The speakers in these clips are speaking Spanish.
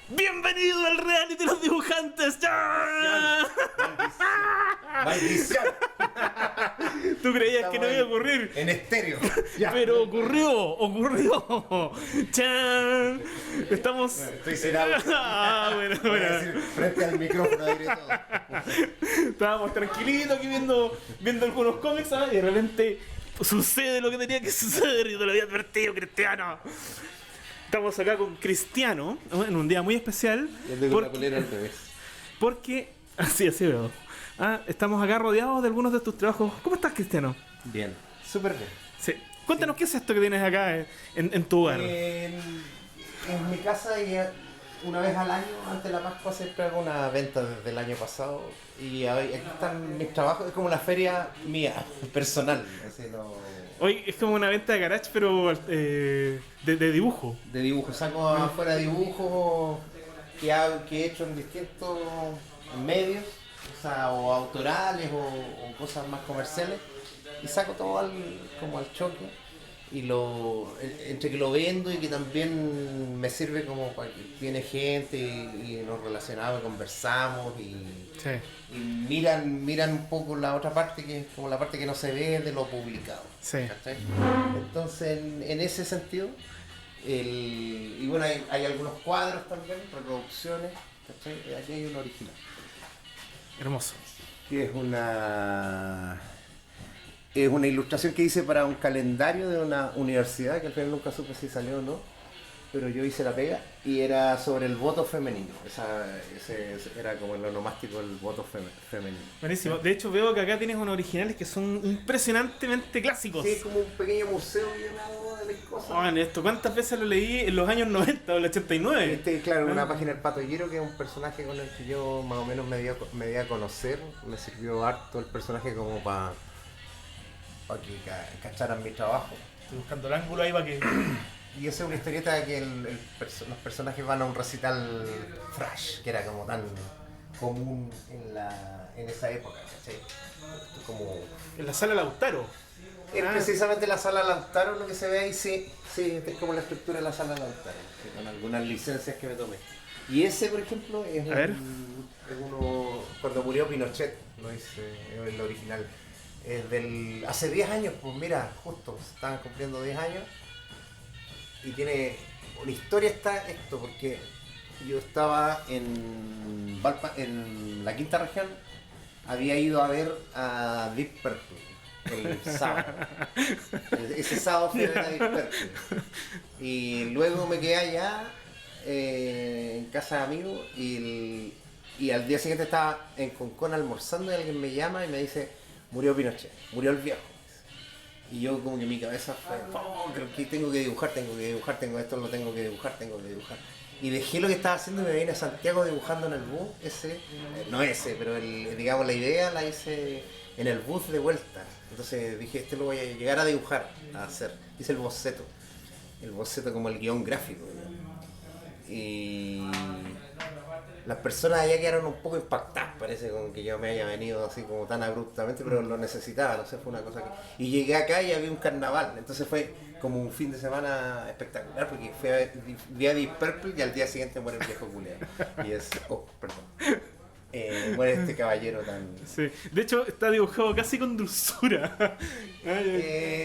¡Bienvenido al reality de los dibujantes! ¡Ya! ¡Maldición! ¿Tú creías que no iba a ocurrir? En estéreo. Pero ocurrió. ¡Chan! Estamos... Estoy sin agua. Bueno. Frente al micrófono aire todo. Estábamos tranquilitos aquí viendo algunos cómics, ¿sabes? Y de repente sucede lo que tenía que suceder y te lo había advertido, Cristiano. Estamos acá con Cristiano en un día muy especial. Yo tengo la polera al revés. Porque, así veo. Estamos acá rodeados de algunos de tus trabajos. ¿Cómo estás, Cristiano? Bien, súper bien. Sí. Cuéntanos, ¿qué es esto que tienes acá en tu hogar? En mi casa, una vez al año, antes de la Pascua, siempre hago una venta desde el año pasado. Y aquí están mis trabajos, es como una feria mía, personal. Así Hoy es como una venta de garage, pero de dibujo. de dibujo, saco afuera dibujos que he hecho en distintos medios, o autorales o cosas más comerciales, y saco todo como al choque, y entre que lo vendo y que también me sirve como para que viene gente y nos relacionamos, conversamos y miran un poco la otra parte, que es como la parte que no se ve de lo publicado. Sí. ¿Cachai? Entonces, en ese sentido, y bueno, hay algunos cuadros también, reproducciones, ¿cachai? Aquí hay un original. Hermoso. Que es una ilustración que hice para un calendario de una universidad, que al final nunca supe si salió o no, pero yo hice la pega, y era sobre el voto femenino. Ese era como el onomástico del voto femenino. Buenísimo. De hecho, veo que acá tienes unos originales que son impresionantemente clásicos. Sí, es como un pequeño museo llenado de las cosas. Esto, ¿cuántas veces lo leí en los años 90 o el 89? Claro, una página del Pato Higuero, que es un personaje con el que yo más o menos me di a conocer. Me sirvió harto el personaje como para que cacharan mi trabajo. Estoy buscando el ángulo ahí para que... Y esa es una historieta que los personajes van a un recital thrash, que era como tan común en esa época, ¿cachai? Como... En la sala Lautaro. Es precisamente la sala Lautaro lo que se ve ahí, sí, es como la estructura de la sala Lautaro, con algunas licencias que me tomé. Y ese, por ejemplo, es uno, cuando murió Pinochet, lo hice, el original. Es hace 10 años, pues mira, justo, se estaban cumpliendo 10 años. Y tiene una historia esto, porque yo estaba en la quinta región, había ido a ver a Deep Purple el sábado. Ese sábado fui a ver a Deep Purple. Y luego me quedé allá en casa de amigos, y al día siguiente estaba en Concón almorzando, y alguien me llama y me dice: murió Pinochet, murió el viejo. Y yo como que mi cabeza fue, creo que tengo que dibujar, tengo esto, lo tengo que dibujar. Y dejé lo que estaba haciendo y me vine a Santiago dibujando en el bus, pero digamos la idea la hice en el bus de vuelta. Entonces dije, lo voy a llegar a dibujar, a hacer. Hice el boceto como el guión gráfico, digamos. Y las personas allá quedaron un poco impactadas, parece, con que yo me haya venido así como tan abruptamente, pero lo necesitaba, no sé, fue una cosa que... Y llegué acá y había un carnaval, entonces fue como un fin de semana espectacular, porque vi a Deep Purple y al día siguiente muere el viejo culiao. Y muere este caballero tan... Sí. De hecho, está dibujado casi con dulzura.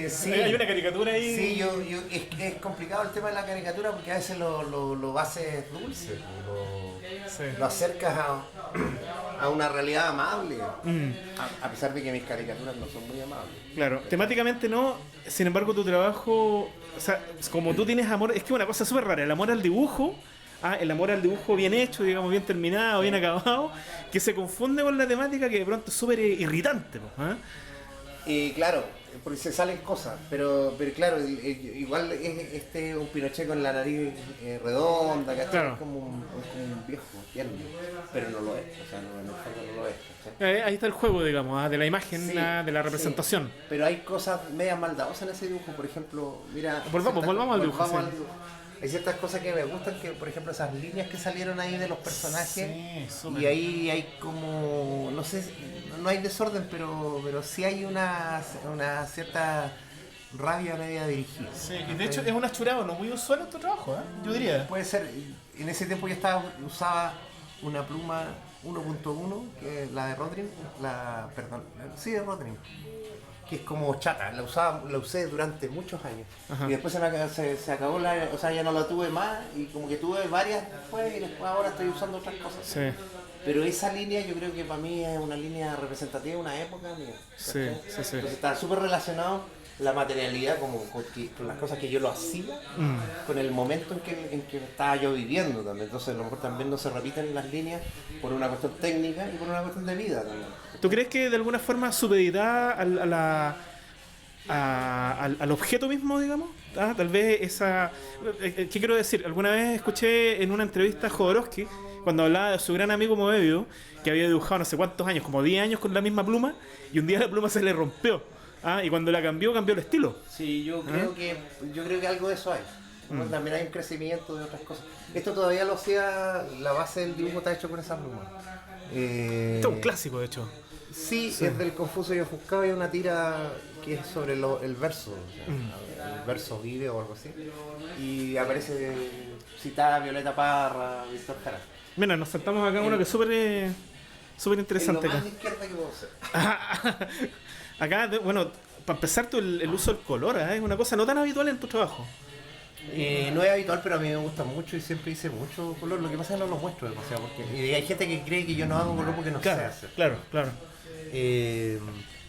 Sí. Hay una caricatura ahí. Sí, es complicado el tema de la caricatura, porque a veces lo haces dulce, lo acercas a una realidad amable, a pesar de que mis caricaturas no son muy amables. Claro, temáticamente no, sin embargo tu trabajo, o sea, como tú tienes amor, es que es una cosa súper rara, el amor al dibujo bien hecho, digamos, bien terminado, bien acabado, que se confunde con la temática, que de pronto es súper irritante, ¿eh? Y claro, porque se salen cosas, pero claro, igual es un Pinochet con la nariz redonda, ¿cachai? Claro. Es como un viejo tierno, pero no lo es, o sea, en el fondo no lo es, ¿cachai? Ahí está el juego, digamos, de la imagen, Sí, de la representación. sí, pero hay cosas medias maldadosas en ese dibujo, por ejemplo, mira... Volvamos al dibujo. Hay ciertas cosas que me gustan, que por ejemplo esas líneas que salieron ahí de los personajes, sí, y ahí hay como, no sé, no hay desorden, pero sí hay una cierta rabia media dirigida. Sí, y de hecho es un achurado no muy usual en tu trabajo, ¿eh? Yo diría. Puede ser, en ese tiempo yo usaba una pluma 1.1, que es la de Rotring, de Rotring, que es como chata, la usé durante muchos años. Ajá. Y después se acabó ya no la tuve más, y como que tuve varias después, y después ahora estoy usando otras cosas. Sí. Pero esa línea yo creo que para mí es una línea representativa de una época mía. Sí. Entonces está súper relacionado la materialidad con las cosas que yo lo hacía, con el momento en que estaba yo viviendo también. Entonces a lo mejor también no se repiten las líneas por una cuestión técnica y por una cuestión de vida también. ¿Tú crees que de alguna forma supeditada al objeto mismo, digamos? Tal vez esa... ¿Qué quiero decir? Alguna vez escuché en una entrevista a Jodorowsky, cuando hablaba de su gran amigo Moebius, que había dibujado no sé cuántos años, como 10 años con la misma pluma, y un día la pluma se le rompió. Y cuando la cambió el estilo. Sí, yo creo que algo de eso hay. También hay un crecimiento de otras cosas. Esto todavía lo hacía, la base del dibujo está hecho con esa pluma. Esto es un clásico, de hecho. Sí, es del Confuso y Ofuscado, y una tira que es sobre el verso. El verso vive o algo así. Y aparece citada Violeta Parra, Víctor Jara. Mira, nos saltamos acá uno que es súper interesante. Es lo más de izquierda que puedo hacer. Acá, bueno, para empezar, el uso del color es una cosa no tan habitual en tu trabajo. No es habitual, pero a mí me gusta mucho y siempre hice mucho color. Lo que pasa es que no lo muestro demasiado. Y hay gente que cree que yo no hago color porque no sé hacer. Claro.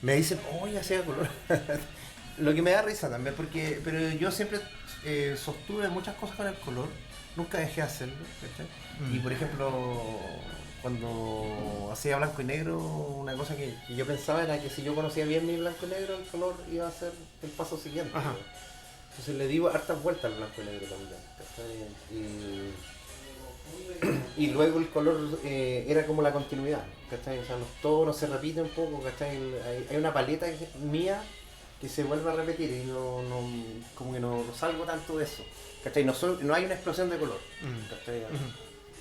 Me dicen, oye, hacía color. Lo que me da risa también, pero yo siempre sostuve muchas cosas con el color. Nunca dejé de hacerlo. Y por ejemplo, cuando hacía blanco y negro, una cosa que yo pensaba era que si yo conocía bien mi blanco y negro, el color iba a ser el paso siguiente. Ajá. Entonces le di hartas vueltas al blanco y negro también. Y luego el color era como la continuidad, ¿cachai? O sea, los tonos se repiten un poco, ¿cachai? Hay una paleta mía que se vuelve a repetir y como que no salgo tanto de eso, ¿cachai? No hay una explosión de color, ¿cachai?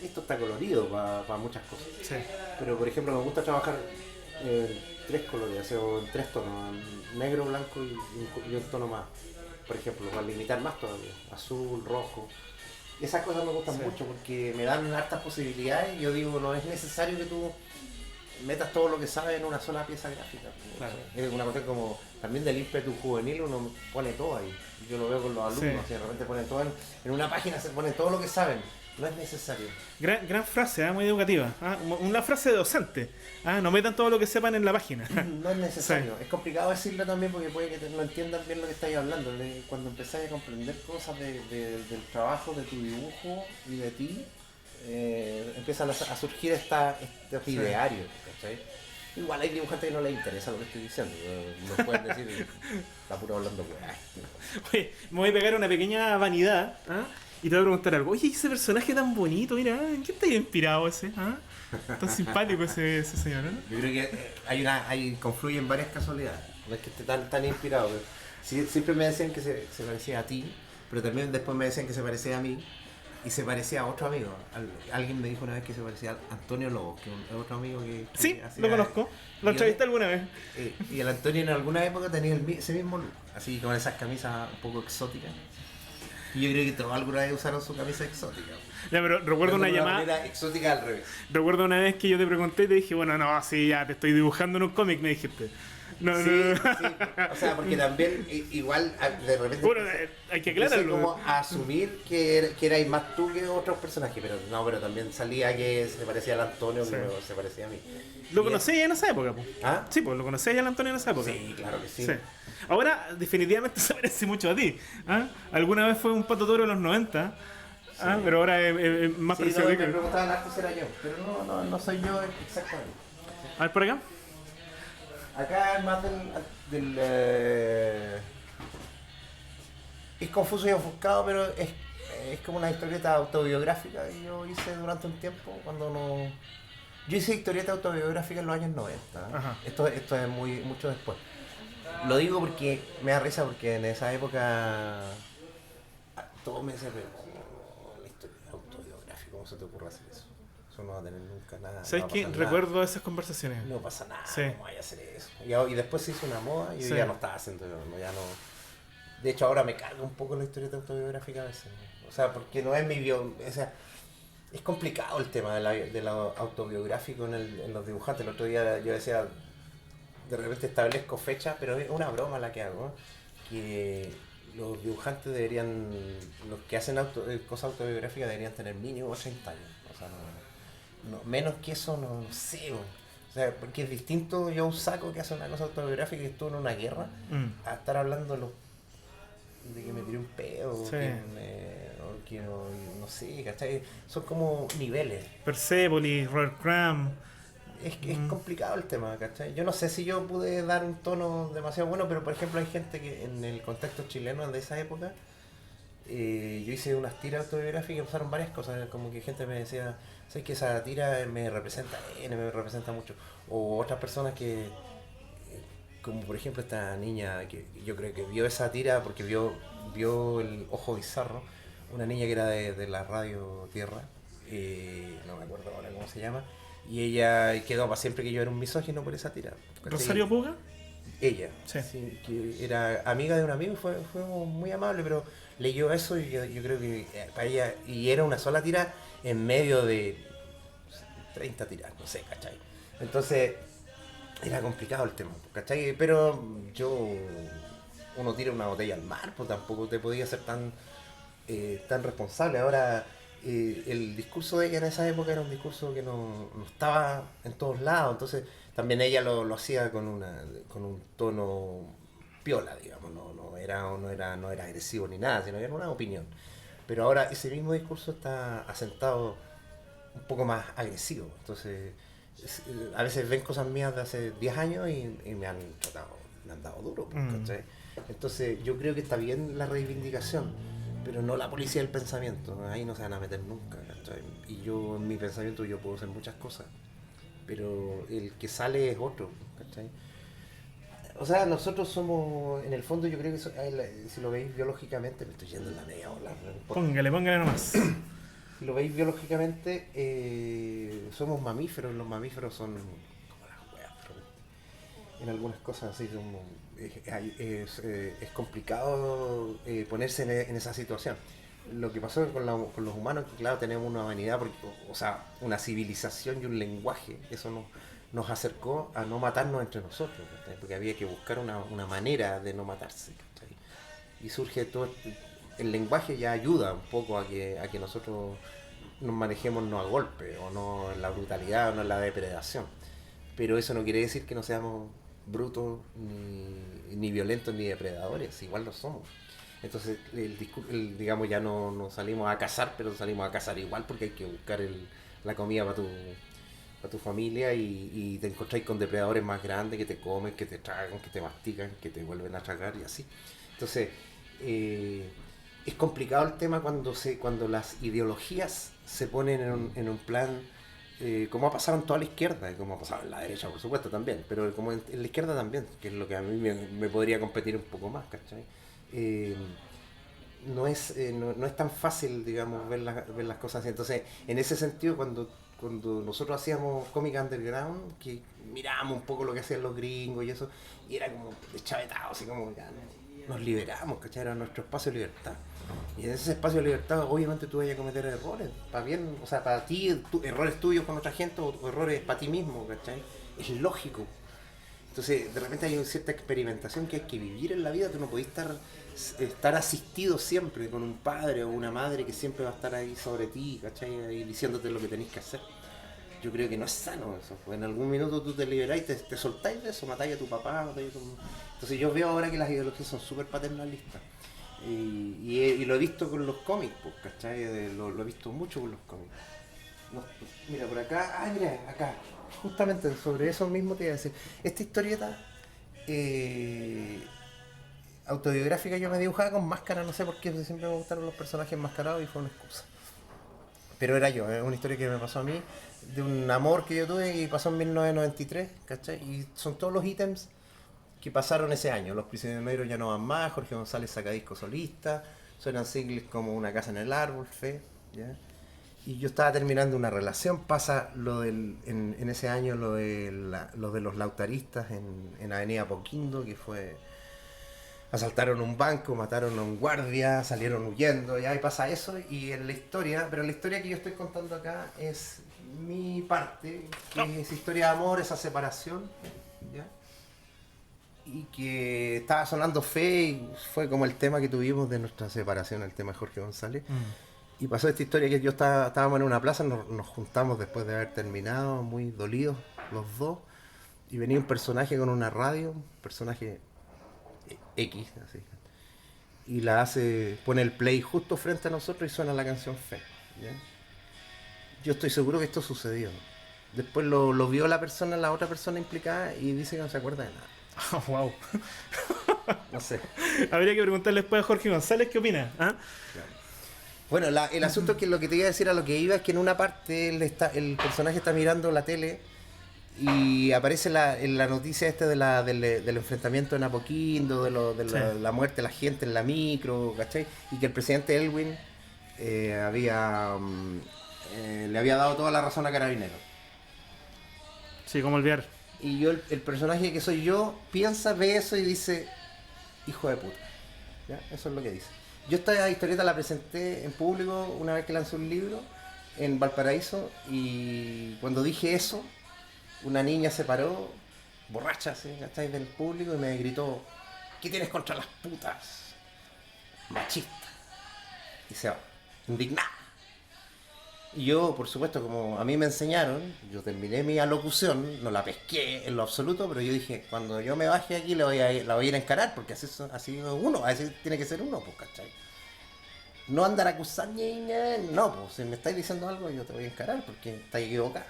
Esto está colorido para muchas cosas. Sí. Pero por ejemplo me gusta trabajar tres colores, o en tres tonos, negro, blanco y un tono más. Por ejemplo, para limitar más todavía, azul, rojo. Esas cosas me gustan mucho porque me dan hartas posibilidades y yo digo, no es necesario que tú metas todo lo que sabes en una sola pieza gráfica. Claro. Es una cosa como también del ímpetu juvenil, uno pone todo ahí. Yo lo veo con los alumnos, y de repente ponen todo en una página, se ponen todo lo que saben. No es necesario. Gran frase, muy educativa. Una frase de docente. No metan todo lo que sepan en la página. No es necesario. Sí. Es complicado decirlo también porque puede que no entiendan bien lo que estáis hablando. Cuando empezáis a comprender cosas del trabajo, de tu dibujo y de ti, empiezan a surgir estos idearios. ¿Cachai? Igual hay dibujantes que no les interesa lo que estoy diciendo. No pueden decir, está puro hablando. Oye, me voy a pegar una pequeña vanidad. Y te voy a preguntar algo. Oye, ese personaje tan bonito, mira, ¿en qué está inspirado ese? Tan simpático ese señor, ¿no? Yo creo que confluyen varias casualidades. No es que esté tan inspirado. Siempre me decían que se parecía a ti, pero también después me decían que se parecía a mí y se parecía a otro amigo. Alguien me dijo una vez que se parecía a Antonio Lobos, que es otro amigo que sí, lo conozco. Lo entrevisté alguna vez. Y el Antonio en alguna época tenía ese mismo look, así con esas camisas un poco exóticas. Y yo creo que todos alguna vez usaron su camisa exótica. Ya, pero recuerdo una llamada. Era exótica al revés. Recuerdo una vez que yo te pregunté y te dije, bueno, no, sí, ya te estoy dibujando en un cómic, me dijiste. No. O sea, porque también igual de repente. Bueno, hay que aclararlo. Como asumir que erais más tú que otros personajes, pero también salía que se parecía al Antonio, que se parecía a mí. ¿Lo conocía ya en esa época? Po? Sí, pues lo conocía ya al Antonio en esa época. Sí, claro que sí. Ahora, definitivamente se parece mucho a ti. Alguna vez fue un Pato Toro de los 90. Pero ahora es más parecido a ti. Me preguntaban antes si era yo, pero no soy yo exactamente. A ver, por acá. Acá es más del es confuso y ofuscado, pero es como una historieta autobiográfica que yo hice durante un tiempo cuando no. Yo hice historieta autobiográfica en los años 90. Esto es mucho después. Lo digo porque me da risa porque en esa época todos me decían, la historia autobiográfica, ¿cómo se te ocurre hacer eso? Eso no va a tener nunca nada. ¿Sabes qué? Recuerdo esas conversaciones. No pasa nada, ¿cómo vaya a hacer eso? Y después se hizo una moda y yo ya no estaba haciendo, De hecho, ahora me carga un poco la historieta autobiográfica a veces. O sea, porque no es mi bio... O sea, es complicado el tema de lo autobiográfico en los dibujantes. El otro día yo decía, de repente establezco fechas, pero es una broma la que hago, ¿no? Que los dibujantes deberían, los que hacen cosas autobiográficas deberían tener mínimo 30 años. O sea, menos que eso no sé. O sea, porque es distinto yo un saco que hace una cosa autobiográfica y estuvo en una guerra a estar hablando de que me tiré un pedo, sí. O que no sé, ¿cachai? Son como niveles. Persepolis, Robert Crumb. Es complicado el tema, ¿cachai? Yo no sé si yo pude dar un tono demasiado bueno, pero por ejemplo hay gente que en el contexto chileno de esa época, yo hice unas tiras autobiográficas y pasaron varias cosas, como que gente me decía, ¿sabes que esa tira me representa mucho? O otras personas que, como por ejemplo esta niña que yo creo que vio esa tira porque vio el Ojo Bizarro, una niña que era de la radio Tierra, no me acuerdo ahora cómo se llama, y ella quedó para siempre que yo era un misógino por esa tira. ¿Rosario Puga? Ella, sí, que era amiga de un amigo y fue muy amable, pero leyó eso y yo creo que para ella, y era una sola tira en medio de 30 tiras, no sé, ¿cachai? Entonces era complicado el tema, ¿cachai? Pero uno tira una botella al mar, pues tampoco te podía ser tan responsable. Ahora, el discurso de ella en esa época era un discurso que no estaba en todos lados, entonces también ella lo hacía con un tono piola, digamos, no era agresivo ni nada, sino que era una opinión. Pero ahora ese mismo discurso está asentado un poco más agresivo, entonces a veces ven cosas mías de hace 10 años y me han dado duro, ¿cachai? Entonces yo creo que está bien la reivindicación, pero no la policía del pensamiento, ahí no se van a meter nunca, ¿cachai? Y yo en mi pensamiento yo puedo hacer muchas cosas, pero el que sale es otro, ¿cachai? O sea, nosotros somos, en el fondo yo creo que si lo veis biológicamente, me estoy yendo en la media ola. Póngale nomás. Si lo veis biológicamente, somos mamíferos, los mamíferos son como las weas, en algunas cosas así como es complicado ponerse en esa situación. Lo que pasó con los humanos es que claro tenemos una humanidad, o sea, una civilización y un lenguaje, eso nos acercó a no matarnos entre nosotros, ¿cachai? Porque había que buscar una manera de no matarse, ¿cachai? Y surge todo el lenguaje, ya ayuda un poco a que nosotros nos manejemos no a golpe, o no en la brutalidad, o no en la depredación, pero eso no quiere decir que no seamos brutos, ni violentos, ni depredadores, igual lo somos. Entonces, digamos, ya no salimos a cazar, pero salimos a cazar igual porque hay que buscar la comida para tu familia y te encontráis con depredadores más grandes que te comen, que te tragan, que te mastican, que te vuelven a tragar y así. Entonces, es complicado el tema cuando las ideologías se ponen en un plan, como ha pasado en toda la izquierda, y como ha pasado en la derecha, por supuesto, también, pero como en la izquierda también, que es lo que a mí me podría competir un poco más, ¿cachai? No es tan fácil, digamos, ver las cosas así. Entonces, en ese sentido, cuando nosotros hacíamos cómic underground, que mirábamos un poco lo que hacían los gringos y eso, y era como deschavetado, así como ya nos liberamos, ¿cachai? Era nuestro espacio de libertad. Y en ese espacio de libertad, obviamente tú vas a cometer errores, para bien, o sea, para ti, errores tuyos con otra gente o errores para ti mismo, ¿cachai? Es lógico. Entonces, de repente hay una cierta experimentación que hay que vivir en la vida. Tú no podés estar asistido siempre con un padre o una madre que siempre va a estar ahí sobre ti, ¿cachai? Ahí diciéndote lo que tenés que hacer. Yo creo que no es sano eso. Pues en algún minuto tú te liberáis, te soltáis de eso, matáis a tu papá. Entonces yo veo ahora que las ideologías son súper paternalistas. Y lo he visto con los cómics, pues, ¿cachai? Lo he visto mucho con los cómics. No, mira, por acá, mira, acá. Justamente sobre eso mismo te iba a decir. Esta historieta autobiográfica yo me dibujaba con máscara, no sé por qué, siempre me gustaron los personajes enmascarados y fue una excusa. Pero era yo, es una historia que me pasó a mí, de un amor que yo tuve y pasó en 1993, ¿cachai? Y son todos los ítems que pasaron ese año. Los Prisioneros ya no van más, Jorge González saca disco solista, suenan singles como Una casa en el árbol, Fe, ¿ya? Y yo estaba terminando una relación, pasa en ese año lo de los lautaristas en Avenida Poquindo, que fue asaltaron un banco, mataron a un guardia, salieron huyendo, ya y pasa eso, y en la historia, pero la historia que yo estoy contando acá es mi parte, que es historia de amor, esa separación, ¿ya? Y que estaba sonando fe y fue como el tema que tuvimos de nuestra separación, el tema de Jorge González. Y pasó esta historia que yo estábamos en una plaza, nos juntamos después de haber terminado, muy dolidos los dos, y venía un personaje con una radio, un personaje X, así, y pone el play justo frente a nosotros y suena la canción Fe, ¿ya? Yo estoy seguro que esto sucedió. Después lo vio la otra persona implicada y dice que no se acuerda de nada. Oh, wow. No sé. Habría que preguntarle después a Jorge González qué opina. ¿Ah? Claro. Bueno, el asunto es que lo que te iba a decir a lo que iba es que en una parte el personaje está mirando la tele y aparece en la noticia del enfrentamiento en Apoquindo, de la muerte de la gente en la micro, ¿cachai? Y que el presidente Elwin le había dado toda la razón a Carabineros. Sí, cómo olvidar. Y yo, el personaje que soy yo, ve eso y dice, hijo de puta. ¿Ya? Eso es lo que dice. Yo esta historieta la presenté en público una vez que lancé un libro en Valparaíso, y cuando dije eso, una niña se paró, borracha, ¿sí? ¿Cachai? Del público, y me gritó, ¿qué tienes contra las putas? Machista. Y se va, indignada. Y yo, por supuesto, como a mí me enseñaron, yo terminé mi alocución, no la pesqué en lo absoluto, pero yo dije, cuando yo me baje aquí la voy a ir a encarar, porque así uno, así tiene que ser uno, pues, ¿cachai? No andar a acusar no, pues, si me estáis diciendo algo yo te voy a encarar porque estáis equivocado.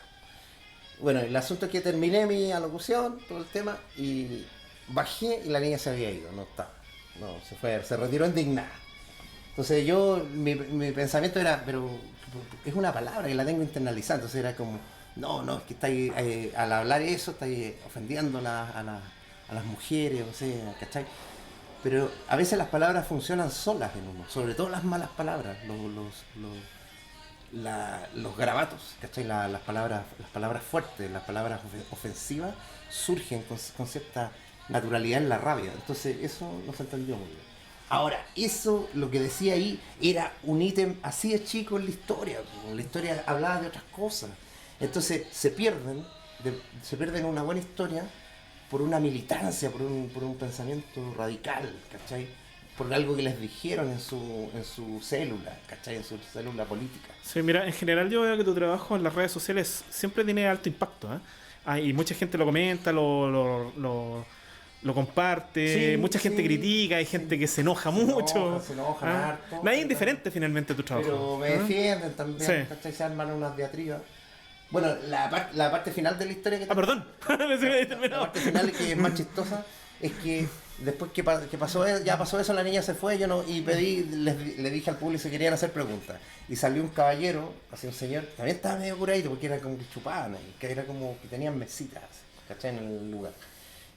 Bueno, el asunto es que terminé mi alocución, todo el tema, y bajé y la niña se había ido, no estaba, no, se retiró indignada. Entonces mi pensamiento era, pero es una palabra que la tengo internalizada, entonces era como, no, es que estáis, al hablar eso, estáis ofendiendo a las mujeres, o sea, ¿cachai? Pero a veces las palabras funcionan solas en uno, sobre todo las malas palabras, los garabatos, ¿cachai? Las palabras fuertes, las palabras ofensivas surgen con cierta naturalidad en la rabia, entonces eso no se entendió muy bien. Ahora, eso, lo que decía ahí, era un ítem así de chico en la historia hablaba de otras cosas. Entonces se pierden una buena historia por una militancia, por un pensamiento radical, ¿cachai? Por algo que les dijeron en su célula, ¿cachai? En su célula política. Sí, mira, en general yo veo que tu trabajo en las redes sociales siempre tiene alto impacto, ¿eh? Y mucha gente lo comenta, lo comparte, mucha gente critica, hay gente que se enoja mucho. Se enojan harto. Nadie es indiferente finalmente a tu trabajo. Pero me defienden también, ¿cachai? Se arman unas diatribas. Bueno, la parte final de la historia que perdón. La parte final que es más chistosa es que después que pasó eso, la niña se fue, le dije al público si querían hacer preguntas. Y salió un caballero, así un señor, también estaba medio curadito porque era como que chupaban ahí, que era como que tenían mesitas, ¿cachai? En el lugar.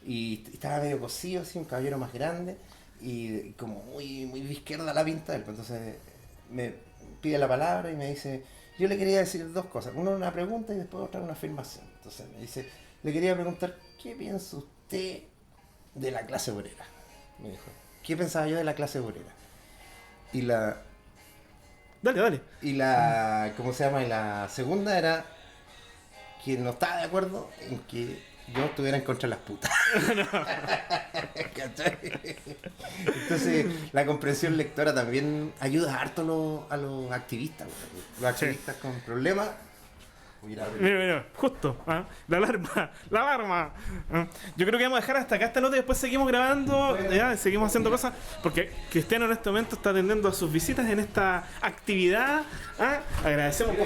Y estaba medio cosido, así, un caballero más grande y como muy, muy de izquierda la pinta de él. Entonces me pide la palabra y me dice, yo le quería decir dos cosas, una pregunta y después otra una afirmación. Entonces me dice, le quería preguntar, ¿qué piensa usted de la clase obrera? Me dijo, ¿qué pensaba yo de la clase obrera? Y Dale. Y ¿cómo se llama? Y la segunda era que no estaba de acuerdo en que yo estuviera en contra de las putas. ¿Cachai? Entonces, la comprensión lectora también ayuda harto a los activistas. Los activistas con problemas. Mira, justo. La alarma. Yo creo que vamos a dejar hasta acá esta nota y después seguimos grabando, seguimos haciendo cosas, porque Cristiano en este momento está atendiendo a sus visitas en esta actividad. Agradecemos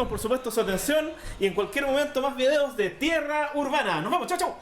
por supuesto su atención y en cualquier momento más videos de Tierra Urbana. Nos vamos, chao.